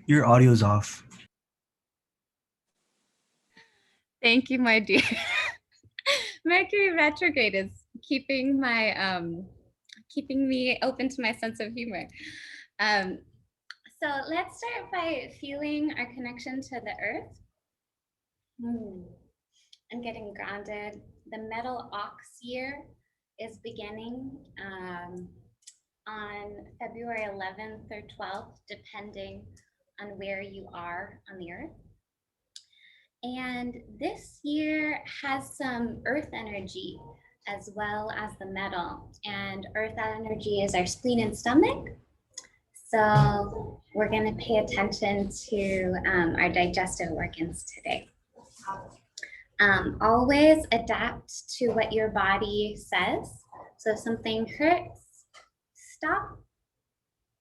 Your audio's off. Thank you, my dear. Mercury retrograde is keeping keeping me open to my sense of humor. So let's start by feeling our connection to the earth. And getting grounded. The metal ox year is beginning on February 11th or 12th, depending on where you are on the earth. And this year has some earth energy as well as the metal. And earth energy is our spleen and stomach. So we're going to pay attention to our digestive organs today. Always adapt to what your body says. So if something hurts, stop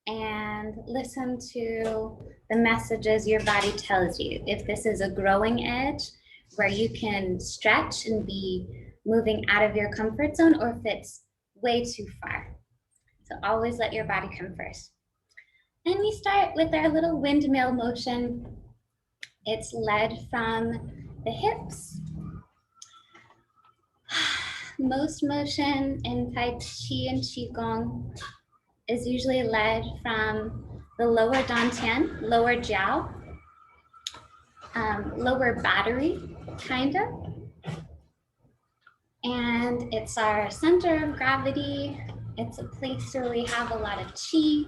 and listen to the messages your body tells you. If this is a growing edge where you can stretch and be moving out of your comfort zone, or if it's way too far. So always let your body come first. And we start with our little windmill motion. It's led from the hips. Most motion in Tai Chi and Qigong is usually led from the lower dantian, lower jiao, lower battery, kind of. And it's our center of gravity. It's a place where we have a lot of qi.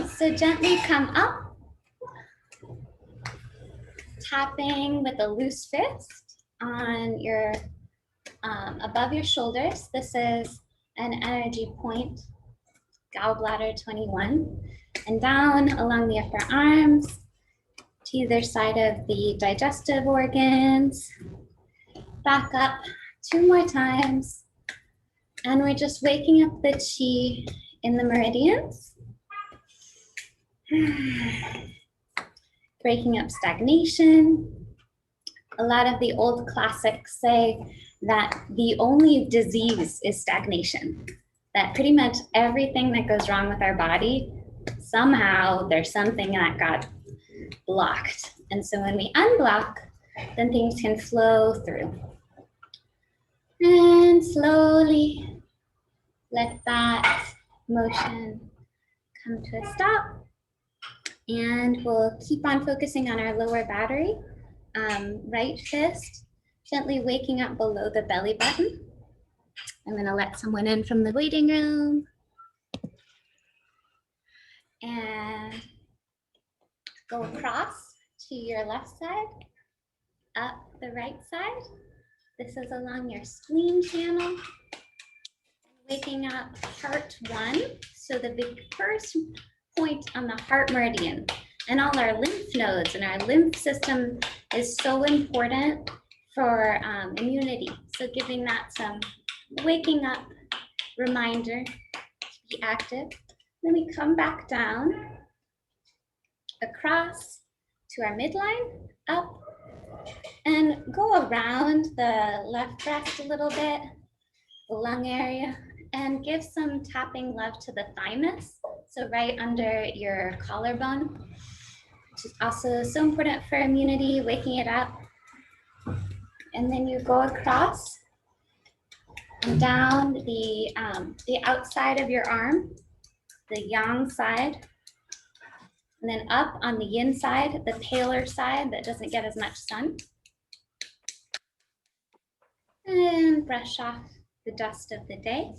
So gently come up, tapping with a loose fist on your, above your shoulders. This is an energy point, gallbladder 21, and down along the upper arms to either side of the digestive organs. Back up 2 more times. And we're just waking up the chi in the meridians. Breaking up stagnation. A lot of the old classics say that the only disease is stagnation. That pretty much everything that goes wrong with our body, somehow there's something that got blocked. And so when we unblock, then things can flow through. And slowly let that motion come to a stop. And we'll keep on focusing on our lower battery. Right fist, gently waking up below the belly button. I'm gonna let someone in from the waiting room. And go across to your left side, up the right side. This is along your spleen channel. Waking up heart 1, so the big first point on the heart meridian. And all our lymph nodes and our lymph system is so important for immunity. So giving that some waking up reminder to be active. Then we come back down, across to our midline, up, and go around the left breast a little bit, the lung area, and give some tapping love to the thymus. So right under your collarbone, which is also so important for immunity, waking it up. And then you go across and down the outside of your arm, the yang side, and then up on the yin side, the paler side that doesn't get as much sun. And brush off the dust of the day,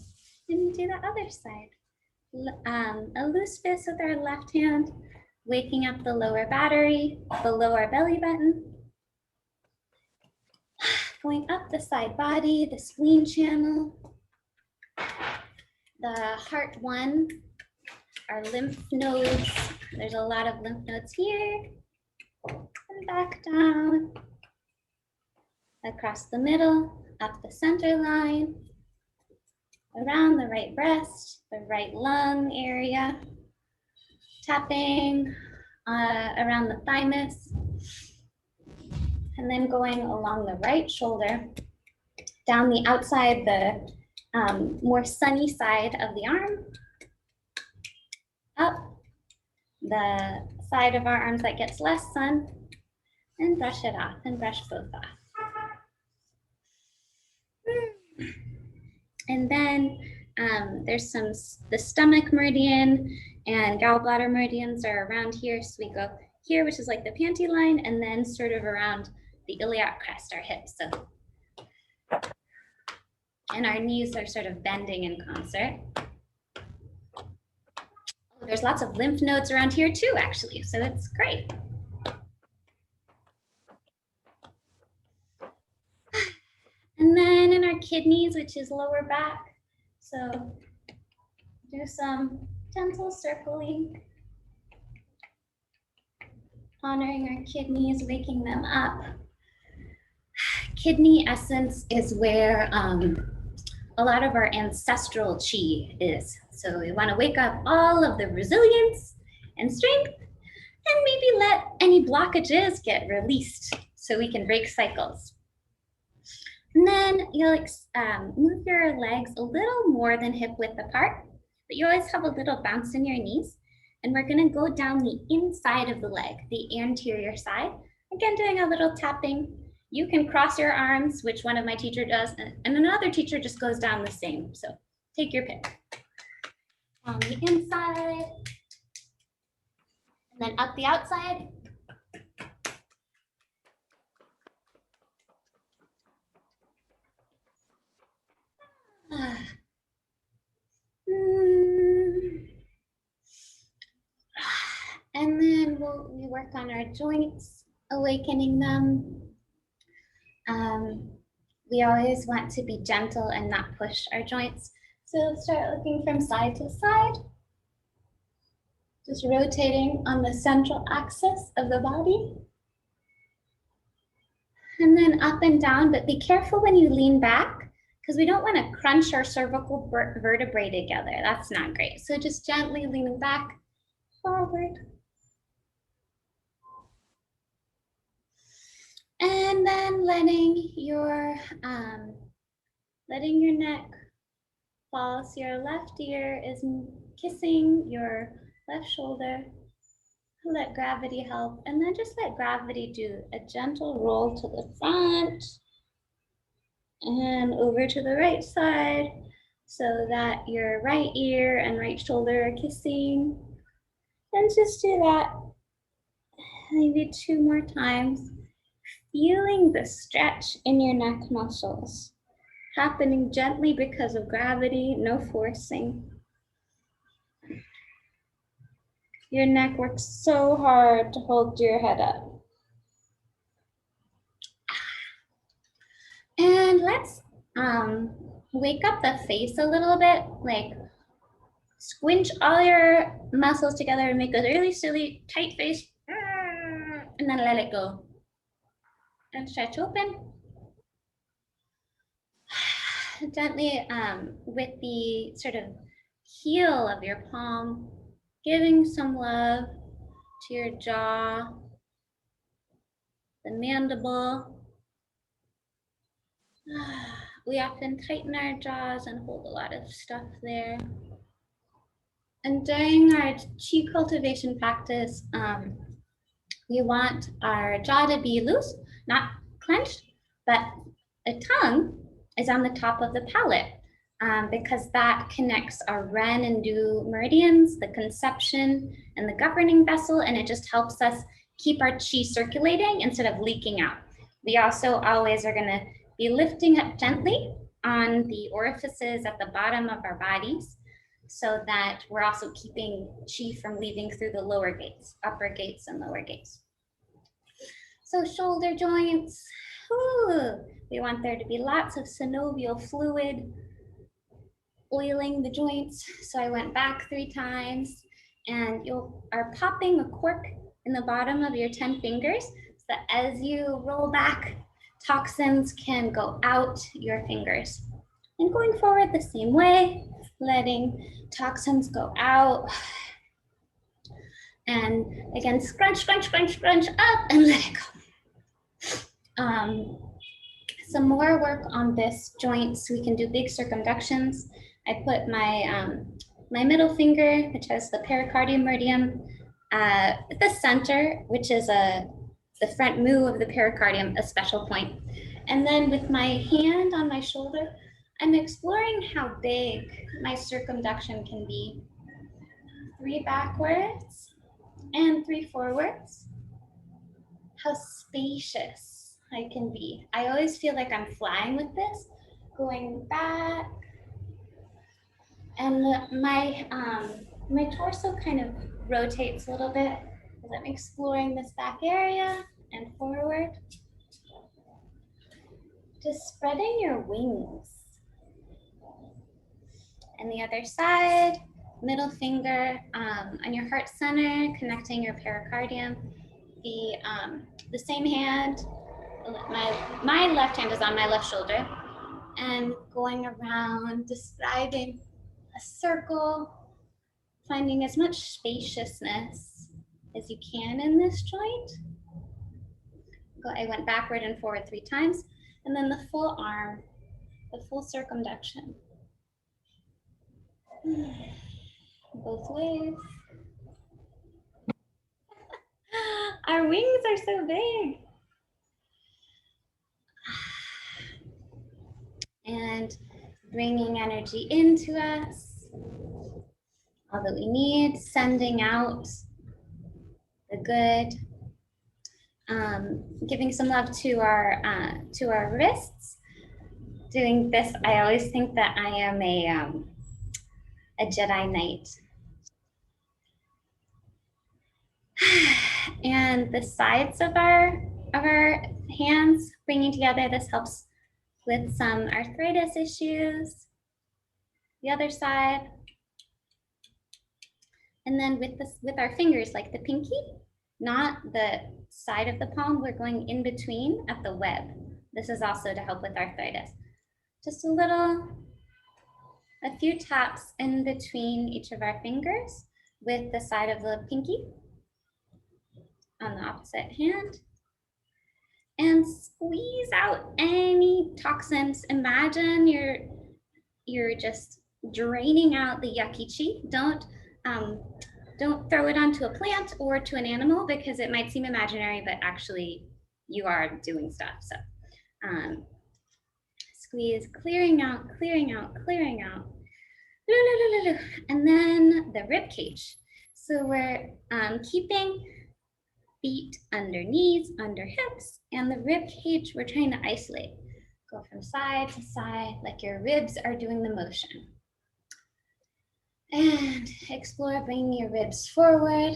and do the other side. A loose fist with our left hand, waking up the lower battery, below our belly button. Going up the side body, the spleen channel, the heart 1, our lymph nodes. There's a lot of lymph nodes here. And back down, across the middle, up the center line, around the right breast, the right lung area, tapping around the thymus, and then going along the right shoulder, down the outside, the more sunny side of the arm, up the side of our arms that gets less sun, and brush it off and brush both off. And then there's the stomach meridian and gallbladder meridians are around here. So we go here, which is like the panty line, and then sort of around the iliac crest, our hips. So, and our knees are sort of bending in concert. There's lots of lymph nodes around here too, actually, so it's great. And then in our kidneys, which is lower back, so do some gentle circling, honoring our kidneys, waking them up. Kidney essence is where a lot of our ancestral chi is. So we want to wake up all of the resilience and strength and maybe let any blockages get released so we can break cycles. And then you'll move your legs a little more than hip width apart, but you always have a little bounce in your knees. And we're gonna go down the inside of the leg, the anterior side. Again, doing a little tapping. You can cross your arms, which one of my teacher does, and another teacher just goes down the same. So take your pick. On the inside, and then up the outside. And then we work on our joints, awakening them. We always want to be gentle and not push our joints. So start looking from side to side. Just rotating on the central axis of the body. And then up and down, but be careful when you lean back because we don't want to crunch our cervical vertebrae together. That's not great. So just gently leaning back, forward. And then letting your neck fall. So your left ear is kissing your left shoulder. Let gravity help, and then just let gravity do a gentle roll to the front and over to the right side so that your right ear and right shoulder are kissing. And just do that maybe 2 more times, feeling the stretch in your neck muscles, happening gently because of gravity, no forcing. Your neck works so hard to hold your head up. And let's wake up the face a little bit, like squinch all your muscles together and make a really silly tight face, and then let it go. And stretch open. Gently with the sort of heel of your palm, giving some love to your jaw, the mandible. We often tighten our jaws and hold a lot of stuff there. And during our chi cultivation practice, we want our jaw to be loose, not clenched, but the tongue is on the top of the palate because that connects our Ren and Du meridians, the conception and the governing vessel, and it just helps us keep our chi circulating instead of leaking out. We also always are gonna be lifting up gently on the orifices at the bottom of our bodies so that we're also keeping chi from leaving through the lower gates, upper gates and lower gates. So shoulder joints, we want there to be lots of synovial fluid oiling the joints. So I went back 3 times and you are popping a cork in the bottom of your 10 fingers so that as you roll back, toxins can go out your fingers. And going forward the same way, letting toxins go out. And again, scrunch, scrunch, scrunch, scrunch up and let it go. Some more work on this joint so we can do big circumductions. I put my, my middle finger, which has the pericardium meridian, The center, which is the front moo of the pericardium, a special point. And then with my hand on my shoulder, I'm exploring how big my circumduction can be. 3 backwards and 3 forwards. How spacious I can be. I always feel like I'm flying with this, going back. And my torso kind of rotates a little bit as I'm exploring this back area and forward. Just spreading your wings. And the other side, middle finger on your heart center, connecting your pericardium. The same hand, my left hand is on my left shoulder, and going around, describing a circle, finding as much spaciousness as you can in this joint. I went backward and forward 3 times, and then the full arm, the full circumduction. Both ways. Our wings are so big. And bringing energy into us, all that we need, sending out the good, giving some love to our wrists. Doing this, I always think that I am a Jedi Knight. And the sides of our hands bringing together. This helps with some arthritis issues. The other side. And then with our fingers, like the pinky, not the side of the palm, we're going in between at the web. This is also to help with arthritis. Just a few taps in between each of our fingers with the side of the pinky on the opposite hand. And squeeze out any toxins. Imagine you're just draining out the yucky chi. Don't throw it onto a plant or to an animal because it might seem imaginary, but actually you are doing stuff. So squeeze, clearing out, clearing out, clearing out. And then the rib cage. So we're keeping feet under knees, under hips, and the rib cage we're trying to isolate. Go from side to side like your ribs are doing the motion. And explore bringing your ribs forward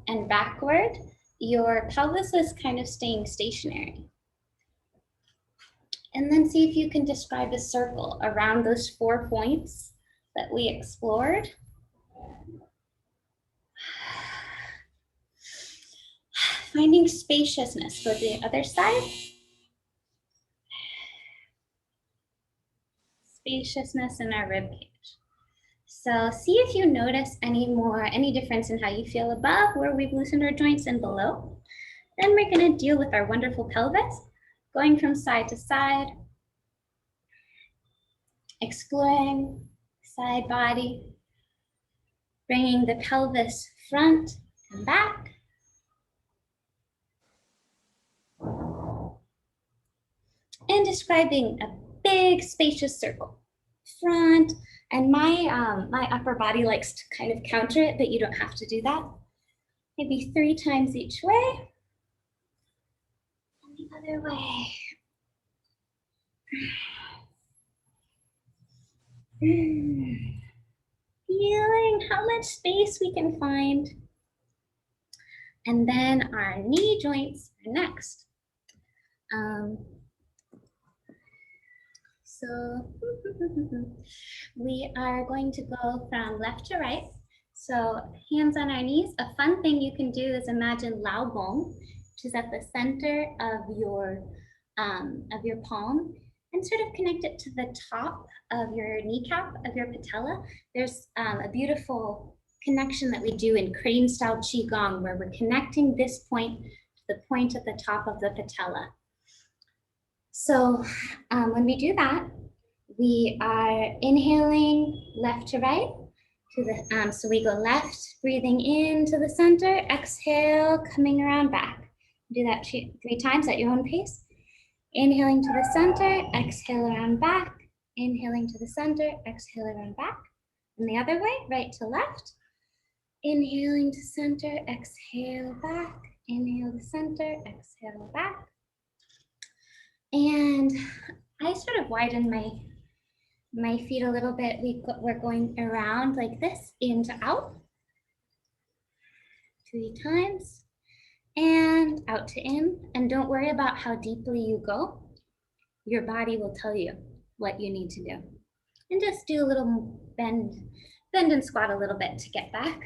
and backward. Your pelvis is kind of staying stationary. And then see if you can describe a circle around those 4 points that we explored. Finding spaciousness. Go to the other side. Spaciousness in our rib cage. So see if you notice any difference in how you feel above where we've loosened our joints and below. Then we're going to deal with our wonderful pelvis, going from side to side, exploring side body, bringing the pelvis front and back. And describing a big spacious circle. Front, and my upper body likes to kind of counter it, but you don't have to do that. Maybe 3 times each way. And the other way. Feeling how much space we can find. And then our knee joints are next. So we are going to go from left to right. So hands on our knees. A fun thing you can do is imagine Lao Bong, which is at the center of your palm, and sort of connect it to the top of your kneecap, of your patella. There's a beautiful connection that we do in crane style Qigong where we're connecting this point to the point at the top of the patella. So when we do that, we are inhaling left to right, to the, so we go left, breathing into the center, exhale, coming around back. Do that 3 times at your own pace. Inhaling to the center, exhale around back. Inhaling to the center, exhale around back. And the other way, right to left. Inhaling to center, exhale back. Inhale to center, exhale back. And I sort of widen my feet a little bit. We're going around like this, in to out. 3 times. And out to in. And don't worry about how deeply you go. Your body will tell you what you need to do. And just do a little bend and squat a little bit to get back.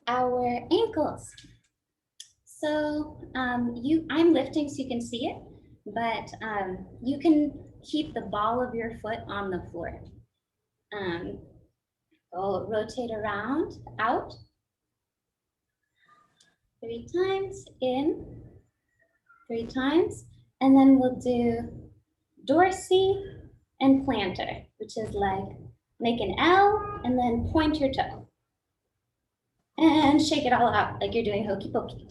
Our ankles. So I'm lifting so you can see it, but you can keep the ball of your foot on the floor. Go rotate around, out. 3 times, in. 3 times. And then we'll do dorsey and planter, which is like make an L and then point your toe. And shake it all out like you're doing hokey pokey.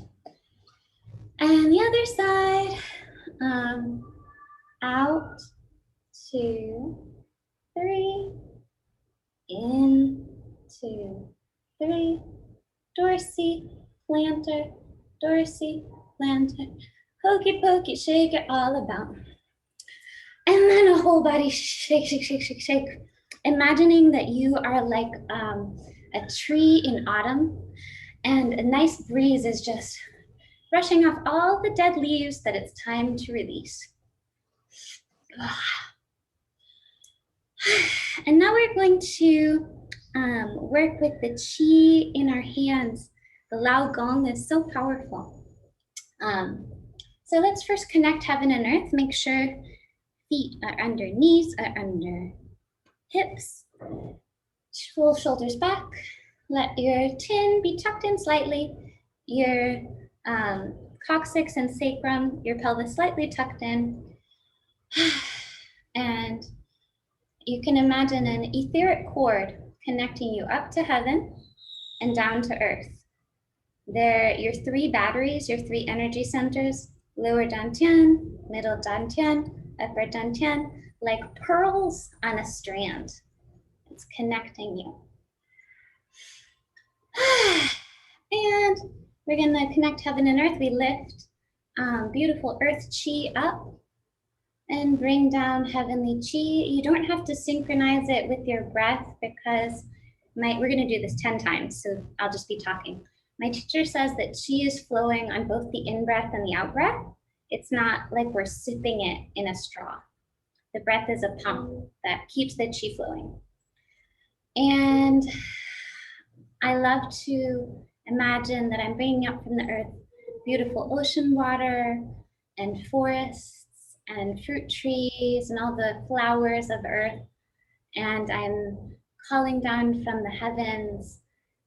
And the other side, out, 2, 3, in, 2, 3, dorsey, planter, dorsey, planter, hokey pokey, shake it all about. And then a whole body shake, shake, shake, shake, shake. Imagining that you are like a tree in autumn, and a nice breeze is just brushing off all the dead leaves that it's time to release. And now we're going to work with the chi in our hands. The Lao Gong is so powerful. So let's first connect heaven and earth. Make sure feet are under knees, are under hips. Pull shoulders back. Let your chin be tucked in slightly. Your coccyx and sacrum, your pelvis slightly tucked in. And you can imagine an etheric cord connecting you up to heaven and down to earth. They're your 3 batteries, your 3 energy centers, lower dantian, middle dantian, upper dantian, like pearls on a strand. It's connecting you. And we're gonna connect heaven and earth. We lift beautiful earth chi up and bring down heavenly chi. You don't have to synchronize it with your breath because we're gonna do this 10 times, so I'll just be talking. My teacher says that chi is flowing on both the in-breath and the out-breath. It's not like we're sipping it in a straw. The breath is a pump that keeps the chi flowing. And I love to imagine that I'm bringing up from the earth beautiful ocean water and forests and fruit trees and all the flowers of earth. And I'm calling down from the heavens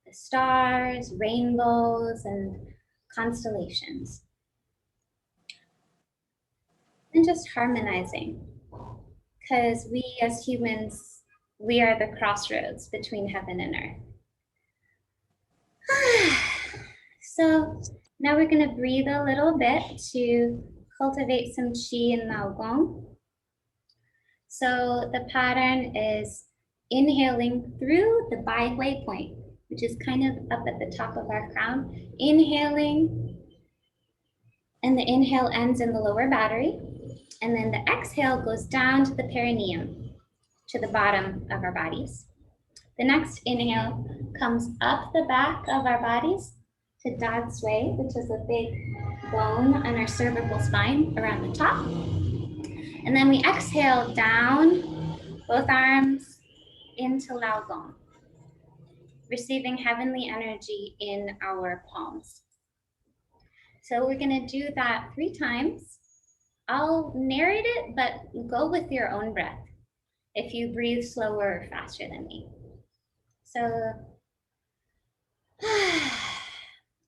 the stars, rainbows, and constellations. And just harmonizing, because we as humans, we are the crossroads between heaven and earth. So now we're going to breathe a little bit to cultivate some qi and Lao Gong. So the pattern is inhaling through the Bai Hui point, which is kind of up at the top of our crown. Inhaling, and the inhale ends in the lower battery. And then the exhale goes down to the perineum, to the bottom of our bodies. The next inhale comes up the back of our bodies to Dad Sway, which is a big bone on our cervical spine around the top. And then we exhale down, both arms into Lao Gong, receiving heavenly energy in our palms. So we're gonna do that 3 times. I'll narrate it, but go with your own breath if you breathe slower or faster than me. So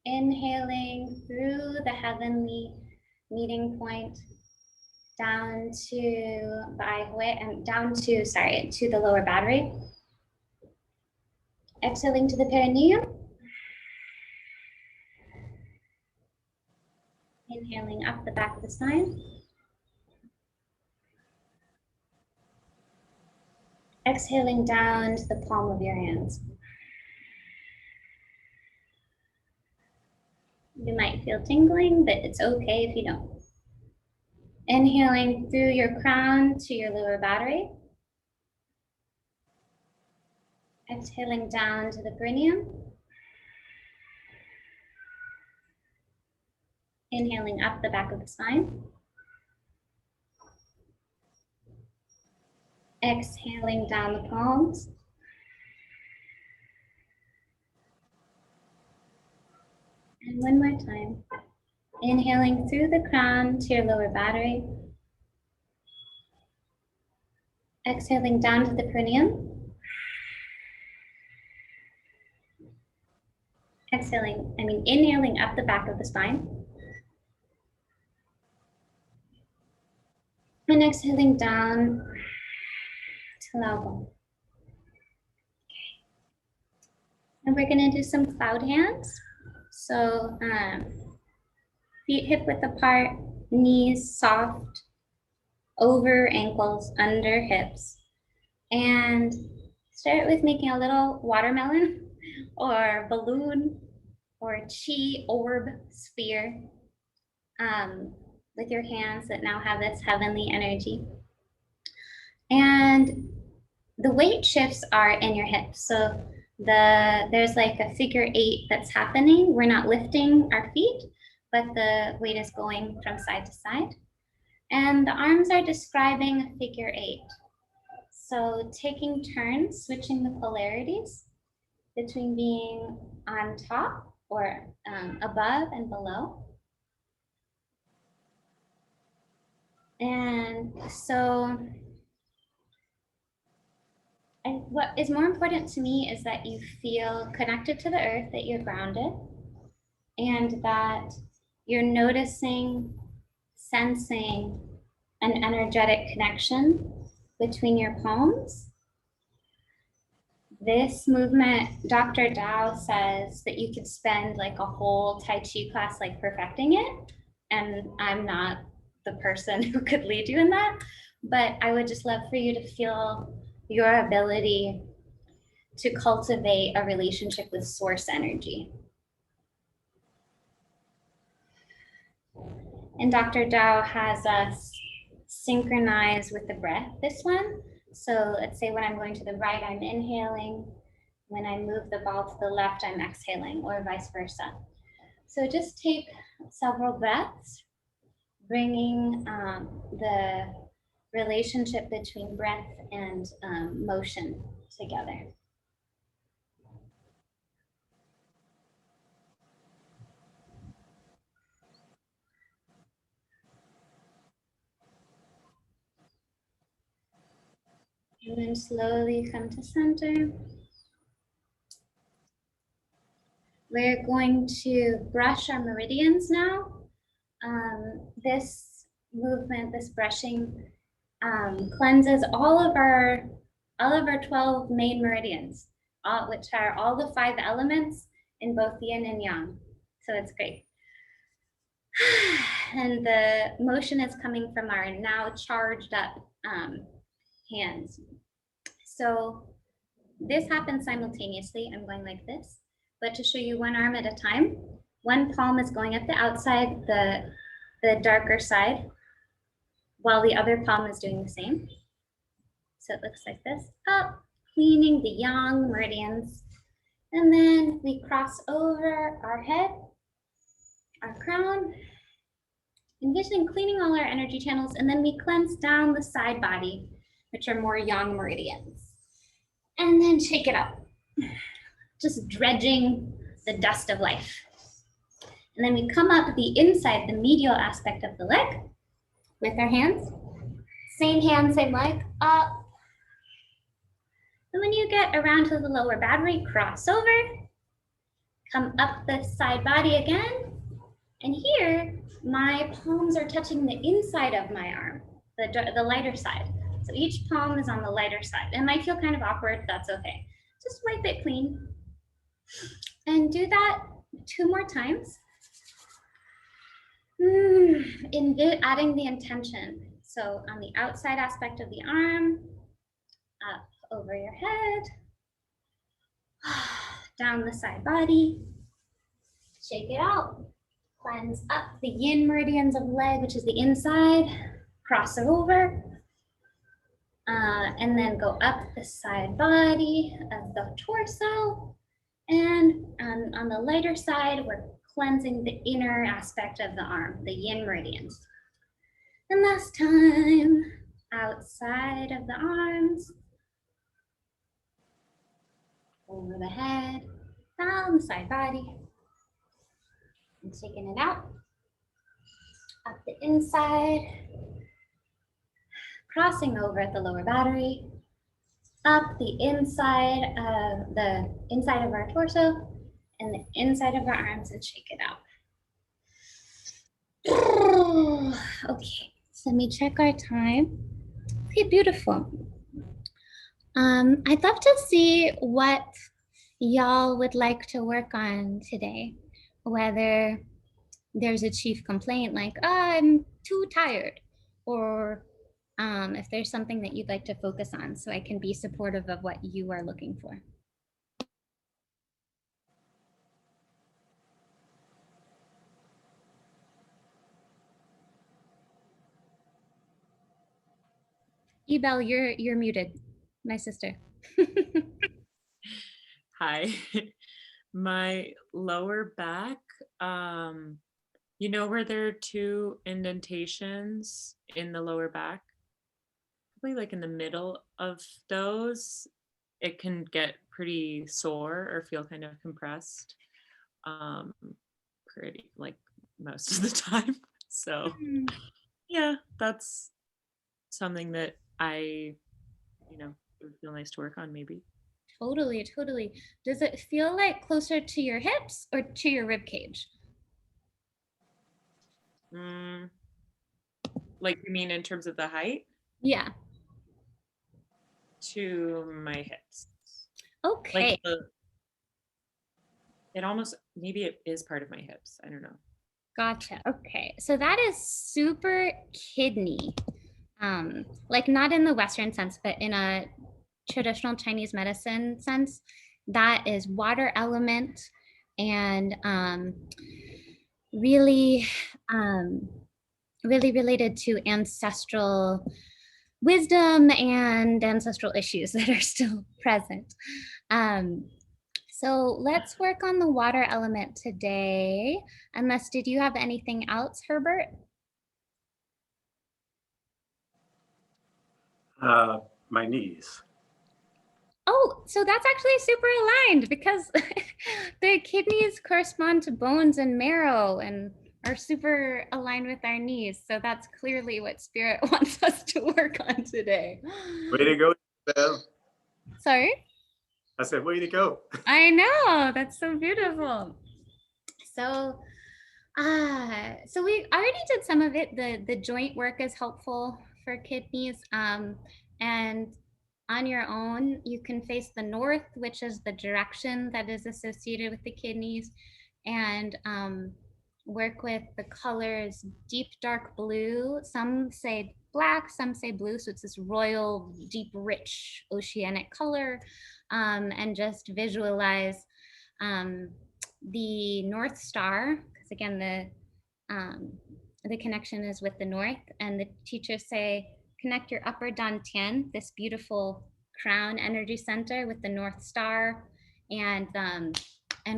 inhaling through the heavenly meeting point down to Bai Hui and to the lower battery. Exhaling to the perineum. Inhaling up the back of the spine. Exhaling down to the palm of your hands. You might feel tingling, but it's okay if you don't. Inhaling through your crown to your lower battery. Exhaling down to the perineum. Inhaling up the back of the spine. Exhaling down the palms. And one more time. Inhaling through the crown to your lower battery. Exhaling down to the perineum. Inhaling up the back of the spine. And exhaling down to elbow. And we're gonna do some cloud hands. So feet hip width apart, knees soft, over ankles, under hips. And start with making a little watermelon or balloon or chi orb sphere with your hands that now have this heavenly energy. And the weight shifts are in your hips. So there's like a figure 8 that's happening. We're not lifting our feet, but the weight is going from side to side. And the arms are describing a figure 8. So taking turns, switching the polarities between being on top or above and below. And so what is more important to me is that you feel connected to the earth, that you're grounded, and that you're noticing, sensing an energetic connection between your palms. This movement, Dr. Dao says that you could spend like a whole Tai Chi class like perfecting it. And I'm not the person who could lead you in that, but I would just love for you to feel your ability to cultivate a relationship with source energy. And Dr. Dao has us synchronize with the breath, this one. So let's say when I'm going to the right, I'm inhaling. When I move the ball to the left, I'm exhaling, or vice versa. So just take several breaths, bringing the relationship between breath and motion together. And then slowly come to center. We're going to brush our meridians now. This movement, this brushing, cleanses all of our 12 main meridians, which are all the 5 elements in both yin and yang. So it's great. And the motion is coming from our now charged up hands. So this happens simultaneously. I'm going like this, but to show you one arm at a time, one palm is going up the outside, the darker side, while the other palm is doing the same. So it looks like this, up, cleaning the yang meridians. And then we cross over our head, our crown, envisioning cleaning all our energy channels, and then we cleanse down the side body, which are more yang meridians. And then shake it up, just dredging the dust of life. And then we come up the inside, the medial aspect of the leg with our hands. Same hand, same leg, up. And when you get around to the lower battery, cross over, come up the side body again. And here, my palms are touching the inside of my arm, the lighter side. So each palm is on the lighter side. It might feel kind of awkward, that's okay. Just wipe it clean. And do that 2 more times. Adding the intention. So on the outside aspect of the arm, up over your head, down the side body, shake it out. Cleanse up the yin meridians of leg, which is the inside, cross it over, and then go up the side body of the torso. And on the lighter side, we're cleansing the inner aspect of the arm, the yin meridians. And last time, outside of the arms, over the head, down the side body, and taking it out, up the inside, crossing over at the lower battery, up the inside of our torso, and the inside of our arms, and shake it out. Okay, so let me check our time. Okay, beautiful. I'd love to see what y'all would like to work on today, whether there's a chief complaint like, oh, I'm too tired, or if there's something that you'd like to focus on so I can be supportive of what you are looking for. Ebel, you're muted, my sister. Hi. My lower back, you know where there are 2 indentations in the lower back? Probably like in the middle of those, it can get pretty sore or feel kind of compressed. Pretty like most of the time. So yeah, that's something that I, it would feel nice to work on maybe. Totally. Does it feel like closer to your hips or to your rib cage? Like you mean in terms of the height? Yeah. To my hips. Okay. Like it almost, maybe it is part of my hips. I don't know. Gotcha. Okay. So that is super kidney. Like not in the Western sense, but in a traditional Chinese medicine sense, that is water element and really, really related to ancestral wisdom and ancestral issues that are still present. So let's work on the water element today. Unless, did you have anything else, Herbert? My knees. Oh, so that's actually super aligned because the kidneys correspond to bones and marrow and are super aligned with our knees. So that's clearly what spirit wants us to work on today. Way to go, Belle. Sorry? I said, way to go. I know, that's so beautiful. So so we already did some of it. The joint work is helpful for kidneys. And on your own, you can face the north, which is the direction that is associated with the kidneys, and work with the colors deep, dark blue. Some say black, some say blue. So it's this royal, deep, rich, oceanic color. And just visualize the North Star, because again, the connection is with the north, and the teachers say connect your upper dantian, this beautiful crown energy center, with the North Star, and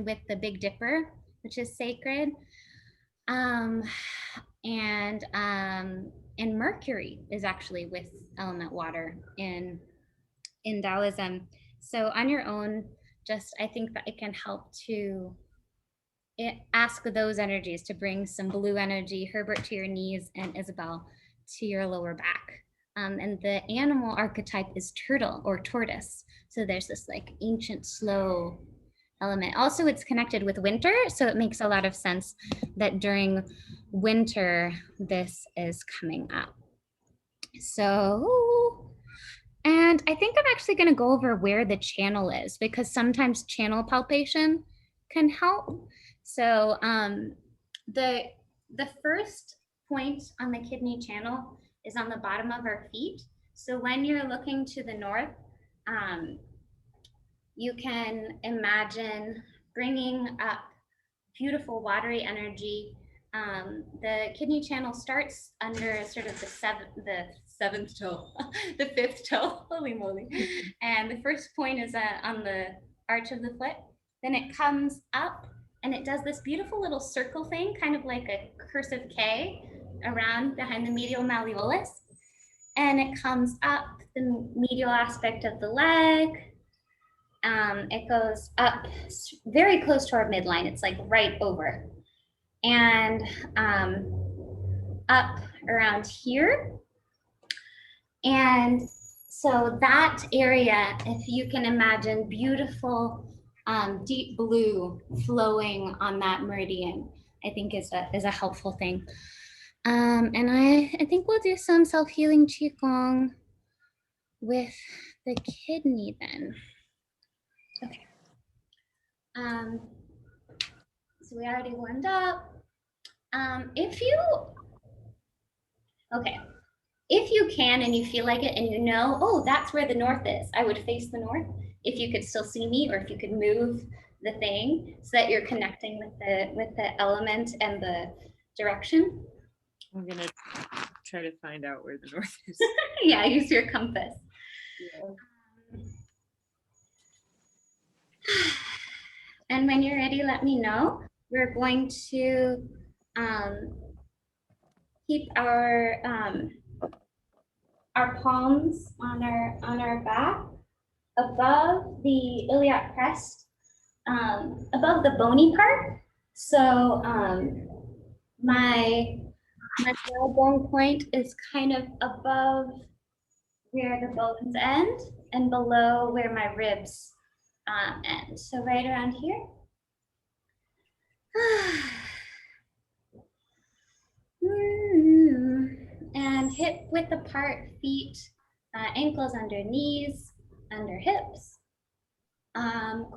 with the Big Dipper, which is sacred, and Mercury is actually with element water in Taoism. So on your own, just I think that it can help to ask those energies to bring some blue energy, Herbert to your knees, and Isabel to your lower back. And the animal archetype is turtle or tortoise. So there's this like ancient, slow element. Also, it's connected with winter. So it makes a lot of sense that during winter, this is coming up. So And I think I'm actually going to go over where the channel is because sometimes channel palpation can help. So the the first point on the kidney channel is on the bottom of our feet. So when you're looking to the north, um, you can imagine bringing up beautiful watery energy. The kidney channel starts under sort of the seventh toe, the fifth toe, holy moly. And the first point is on the arch of the foot. Then it comes up and it does this beautiful little circle thing, kind of like a cursive K around behind the medial malleolus. And it comes up the medial aspect of the leg. It goes up very close to our midline. It's like right over. And up around here. And so that area, if you can imagine beautiful deep blue flowing on that meridian, I think is a helpful thing. And I think we'll do some self-healing qigong with the kidney then. Okay. So we already warmed up. Okay, if you can and you feel like it and you know, oh, that's where the north is, I would face the north. If you could still see me, or if you could move the thing so that you're connecting with the element and the direction. I'm gonna try to find out where the north is. Yeah, use your compass. Yeah. And when you're ready, let me know. We're going to keep our palms on our back above the iliac crest, above the bony part. So my tailbone point is kind of above where the bones end and below where my ribs end. So right around here. And hip width apart, feet, ankles under knees, under hips.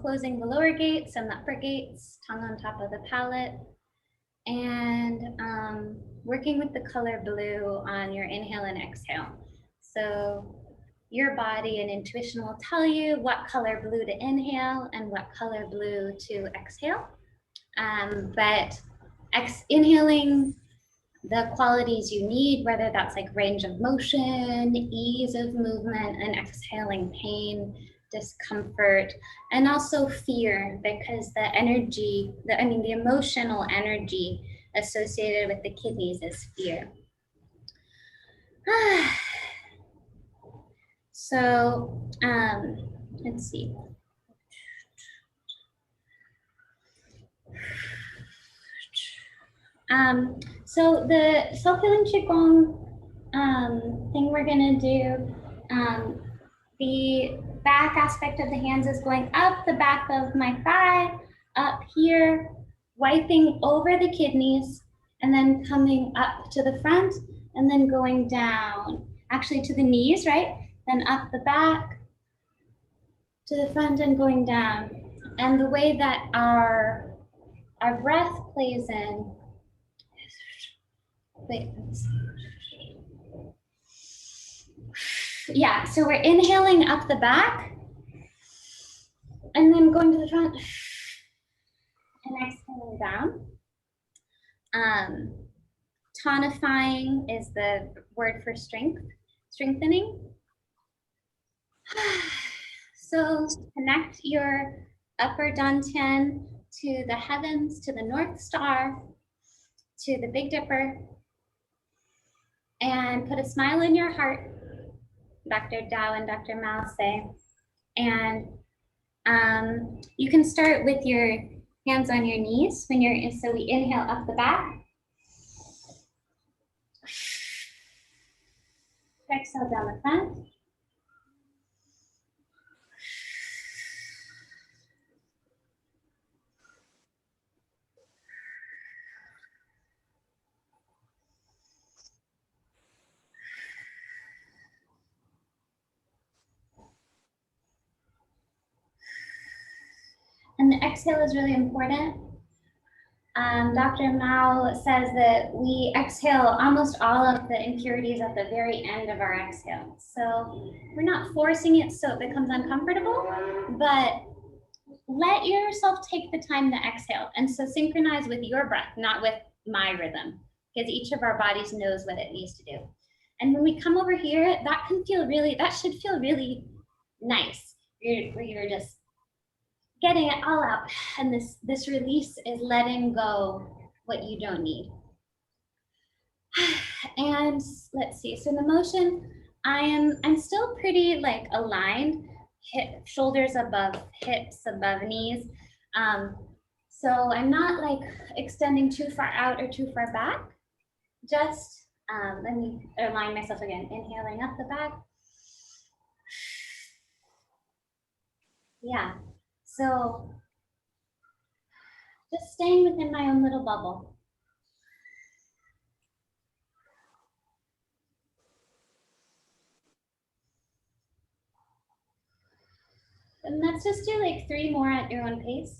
Closing the lower gates and the upper gates, tongue on top of the palate. And working with the color blue on your inhale and exhale. So your body and intuition will tell you what color blue to inhale and what color blue to exhale. But inhaling the qualities you need, whether that's like range of motion, ease of movement, and exhaling pain, discomfort, and also fear, because the energy, the emotional energy associated with the kidneys is fear. So let's see. So the self-healing qigong thing we're gonna do, the back aspect of the hands is going up the back of my thigh, up here, wiping over the kidneys, and then coming up to the front, and then going down, actually to the knees, right? Then up the back, to the front and going down. And the way that our breath plays in, wait, yeah, so we're inhaling up the back and then going to the front and exhaling down. Tonifying is the word for strength, strengthening. So connect your upper dantian to the heavens, to the North Star, to the Big Dipper, and put a smile in your heart, Dr. Dao and Dr. Mao say. And you can start with your hands on your knees when you're, so we inhale up the back. Exhale down the front. exhale is really important. Dr. Mao says that we exhale almost all of the impurities at the very end of our exhale. So we're not forcing it so it becomes uncomfortable, but let yourself take the time to exhale. And so synchronize with your breath, not with my rhythm, because each of our bodies knows what it needs to do. And when we come over here, that should feel really nice. Where you're just getting it all out. And this release is letting go what you don't need. And let's see. So in the motion, I'm still pretty like aligned, shoulders above hips, above knees. So I'm not like extending too far out or too far back. Just let me align myself again. Inhaling up the back. Yeah. So just staying within my own little bubble. And let's just do like 3 more at your own pace.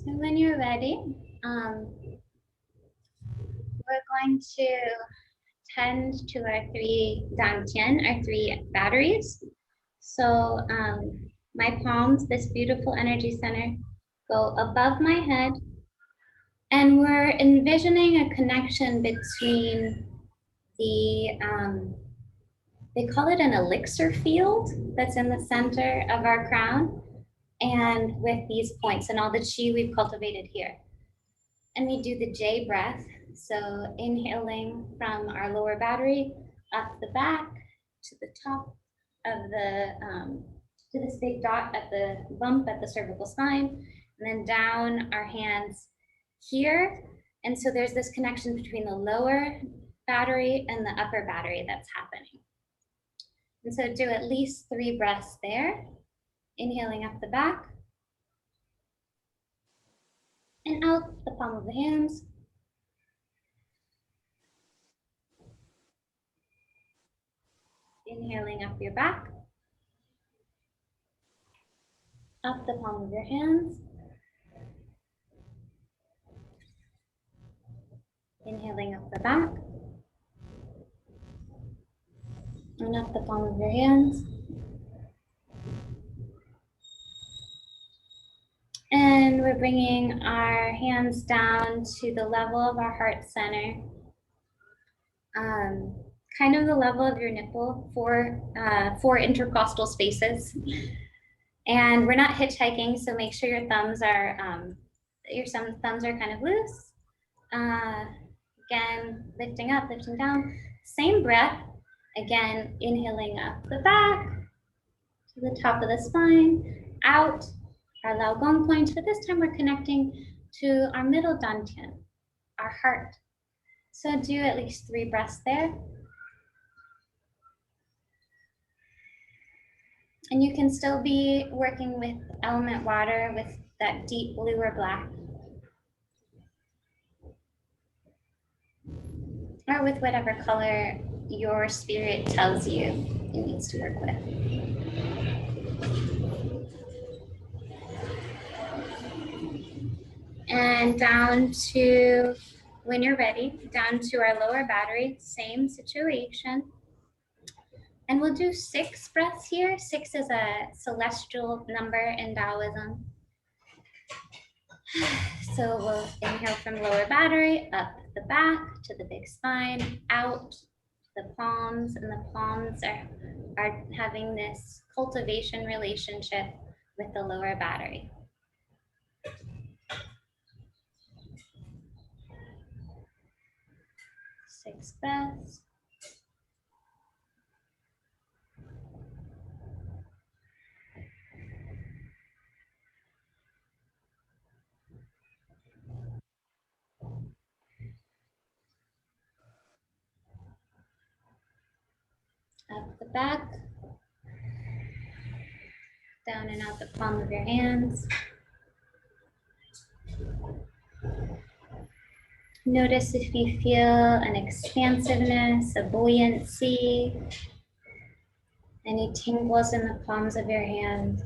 And when you're ready, we're going to tend to our 3 dantian, our 3 batteries. So my palms, this beautiful energy center, go above my head. And we're envisioning a connection between they call it an elixir field that's in the center of our crown, and with these points and all the chi we've cultivated here. And we do the J breath. So inhaling from our lower battery up the back to the top of to this big dot at the bump at the cervical spine, and then down our hands here. And so there's this connection between the lower battery and the upper battery that's happening. And so do at least 3 breaths there, inhaling up the back and out the palm of the hands. Inhaling up your back, up the palm of your hands. Inhaling up the back and up the palm of your hands. And we're bringing our hands down to the level of our heart center, kind of the level of your nipple, 4 intercostal spaces. And we're not hitchhiking, so make sure your thumbs are kind of loose. Again, lifting up, lifting down. Same breath. Again, inhaling up the back to the top of the spine, out our Lao Gong point, but this time we're connecting to our middle dantian, our heart. So do at least 3 breaths there. And you can still be working with element water with that deep blue or black, or with whatever color your spirit tells you it needs to work with. And down to, when you're ready, down to our lower battery, same situation. And we'll do 6 breaths here. 6 is a celestial number in Taoism. So we'll inhale from lower battery, up the back to the big spine, out the palms, and the palms are having this cultivation relationship with the lower battery. 6 breaths. Up the back. down and out the palm of your hands. Notice if you feel an expansiveness, a buoyancy, any tingles in the palms of your hands.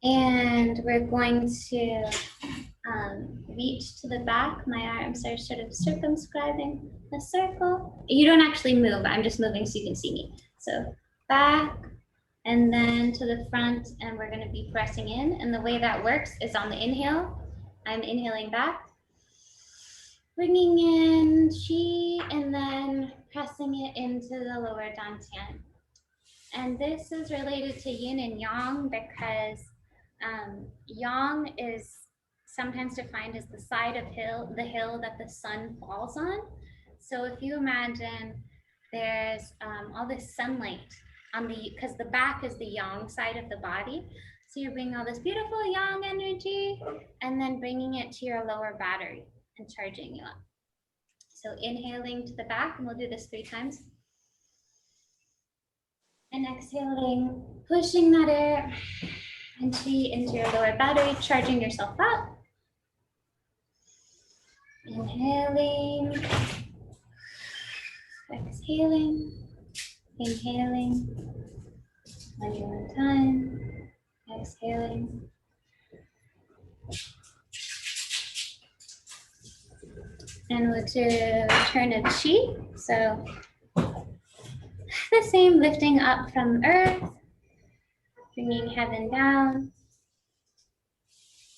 And we're going to reach to the back. My arms are sort of circumscribing the circle. You don't actually move. I'm just moving so you can see me. So back and then to the front, and we're going to be pressing in. And the way that works is on the inhale. I'm inhaling back, bringing in chi, and then pressing it into the lower dantian. And this is related to yin and yang because yang is sometimes defined as the side of the hill that the sun falls on. So if you imagine there's all this sunlight on because the back is the yang side of the body. So you're bringing all this beautiful yang energy and then bringing it to your lower battery and charging you up. So inhaling to the back, and we'll do this 3 times. And exhaling, pushing that air into your lower battery, charging yourself up. Inhaling, exhaling, inhaling, 1 more time, exhaling. And we'll do turn of chi. So the same, lifting up from earth, bringing heaven down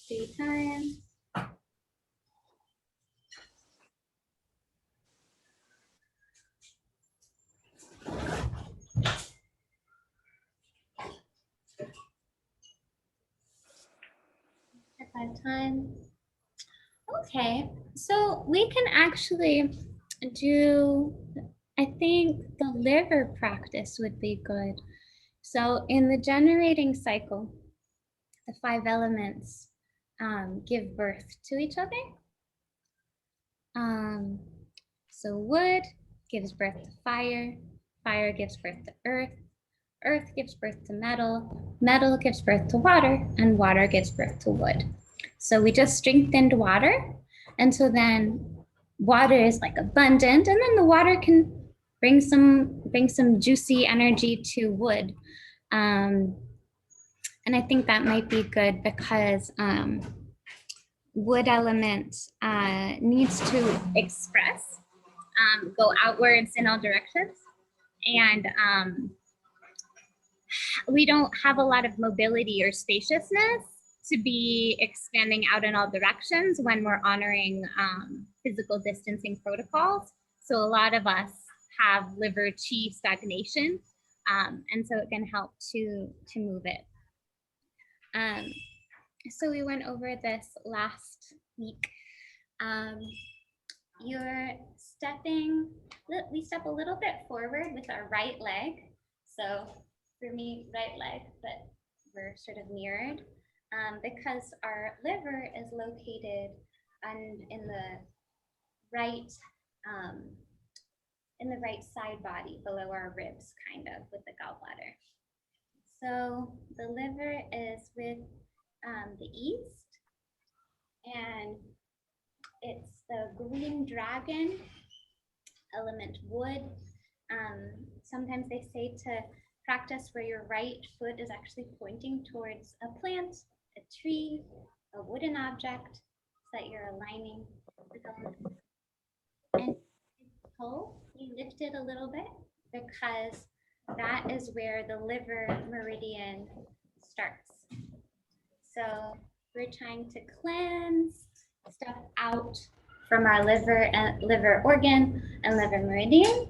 3 times. At 5 times. Okay, so we can actually do, I think the liver practice would be good. So in the generating cycle, the 5 elements give birth to each other. So wood gives birth to fire, fire gives birth to earth, earth gives birth to metal, metal gives birth to water, and water gives birth to wood. So we just strengthened water. And so then water is like abundant, and then the water can bring some juicy energy to wood. And I think that might be good because wood element needs to express, go outwards in all directions. And we don't have a lot of mobility or spaciousness to be expanding out in all directions when we're honoring physical distancing protocols. So a lot of us have liver chi stagnation, and so it can help to move it. So we went over this last week. You're stepping, we step a little bit forward with our right leg. So for me, right leg, but we're sort of mirrored because our liver is located in the right side body below our ribs, kind of with the gallbladder. So the liver is with the east, and it's the green dragon, element wood. Sometimes they say to practice where your right foot is actually pointing towards a plant, a tree, a wooden object, so that you're aligning with the element. And toe, you lift it a little bit because that is where the liver meridian starts. So we're trying to cleanse stuff out from our liver organ and liver meridian.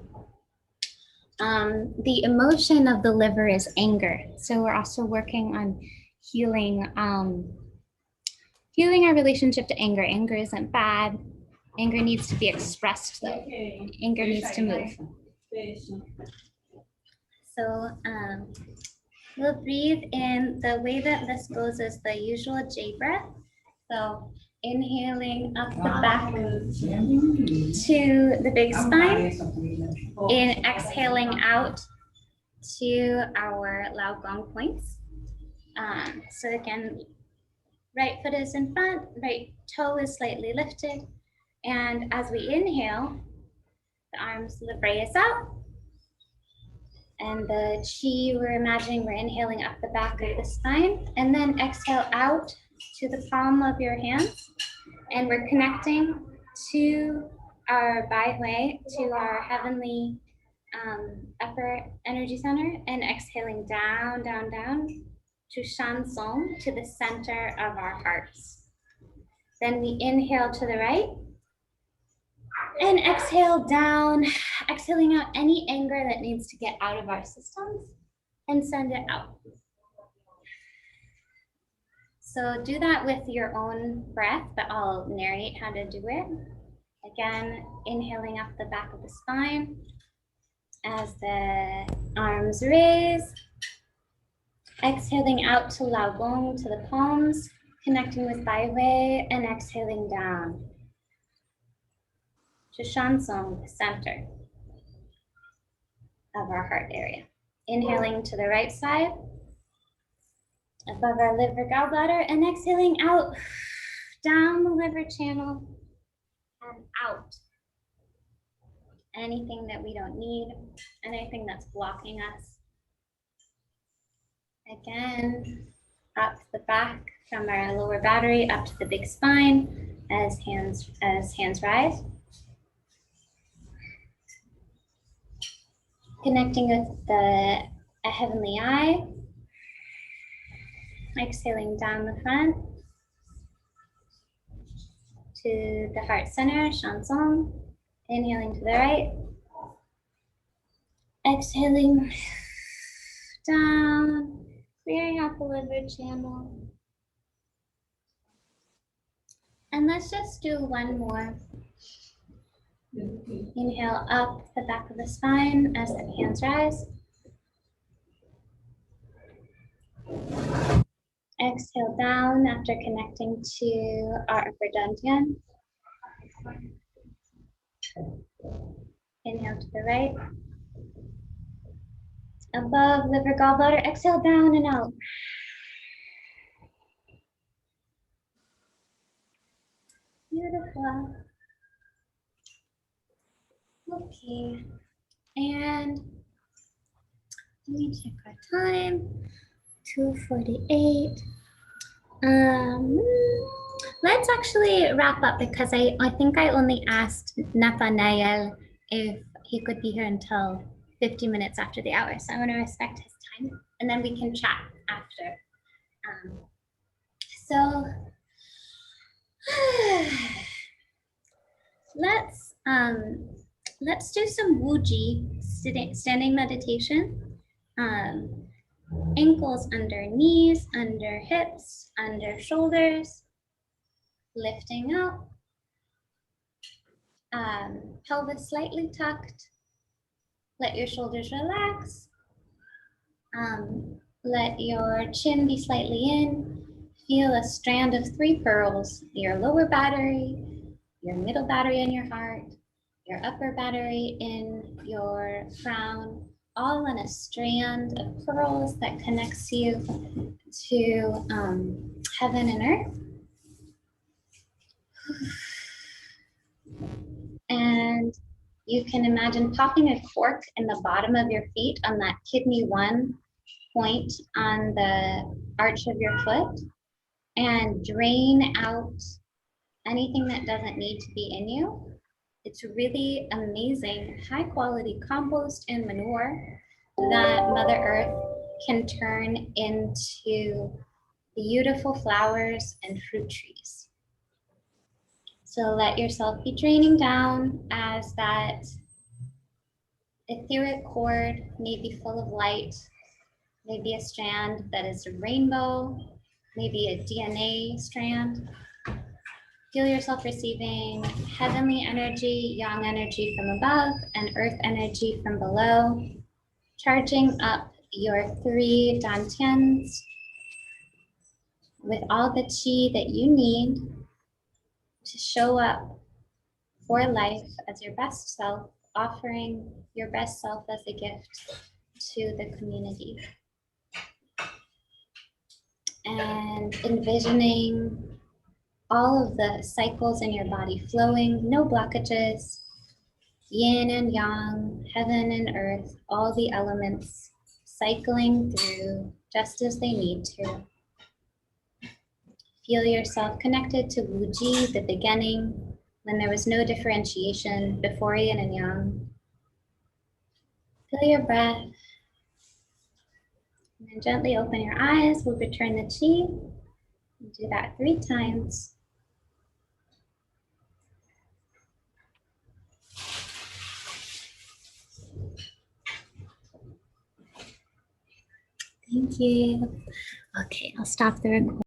The emotion of the liver is anger. So we're also working on healing our relationship to anger. Anger isn't bad. Anger needs to be expressed though. Anger needs to move. So We'll breathe in. The way that this goes is the usual J breath. So inhaling up the back to the big spine, and exhaling out to our Lao Gong points. So again, right foot is in front, right toe is slightly lifted. And as we inhale, the arms raise up. And the chi, we're imagining we're inhaling up the back of the spine. And then exhale out to the palm of your hands. And we're connecting to our Bai Hui, to our heavenly upper energy center, and exhaling down, down, down to Shan Song, to the center of our hearts. Then we inhale to the right and exhale down, exhaling out any anger that needs to get out of our systems and send it out. So do that with your own breath, but I'll narrate how to do it. Again, inhaling up the back of the spine as the arms raise. Exhaling out to Lao Gong, to the palms, connecting with Bai Hui, and exhaling down to Shan Song, the center of our heart area. Inhaling to the right side, above our liver gallbladder, and exhaling out, down the liver channel, and out. Anything that we don't need, anything that's blocking us. Again, up the back from our lower battery up to the big spine as hands rise. Connecting with the heavenly eye. Exhaling down the front to the heart center, Shansong. Inhaling to the right. Exhaling down, clearing out the liver channel. And let's just do one more. Inhale up the back of the spine as the hands rise. Exhale down after connecting to our upper dantian. Inhale to the right. Above liver gallbladder, exhale down and out. Beautiful. Okay, and let me check our time. 2:48. Let's actually wrap up because I think I only asked Nathaniel if he could be here until 50 minutes after the hour. So I want to respect his time and then we can chat after. So let's do some Wuji standing meditation. Ankles under knees, under hips, under shoulders, lifting up, pelvis slightly tucked. Let your shoulders relax. Let your chin be slightly in. Feel a strand of 3 pearls, your lower battery, your middle battery in your heart, your upper battery in your crown, all on a strand of pearls that connects you to heaven and earth. And you can imagine popping a cork in the bottom of your feet on that kidney 1 point on the arch of your foot and drain out anything that doesn't need to be in you. It's really amazing, high quality compost and manure that Mother Earth can turn into beautiful flowers and fruit trees. So let yourself be draining down as that etheric cord may be full of light, maybe a strand that is a rainbow, maybe a DNA strand. Feel yourself receiving heavenly energy, yang energy from above, and earth energy from below, charging up your 3 dantians with all the chi that you need to show up for life as your best self, offering your best self as a gift to the community. And envisioning all of the cycles in your body flowing, no blockages, yin and yang, heaven and earth, all the elements cycling through just as they need to. Feel yourself connected to Wuji, the beginning, when there was no differentiation before yin and yang. Feel your breath. And then gently open your eyes. We'll return the chi. We'll do that 3 times. Thank you. Okay, I'll stop the recording.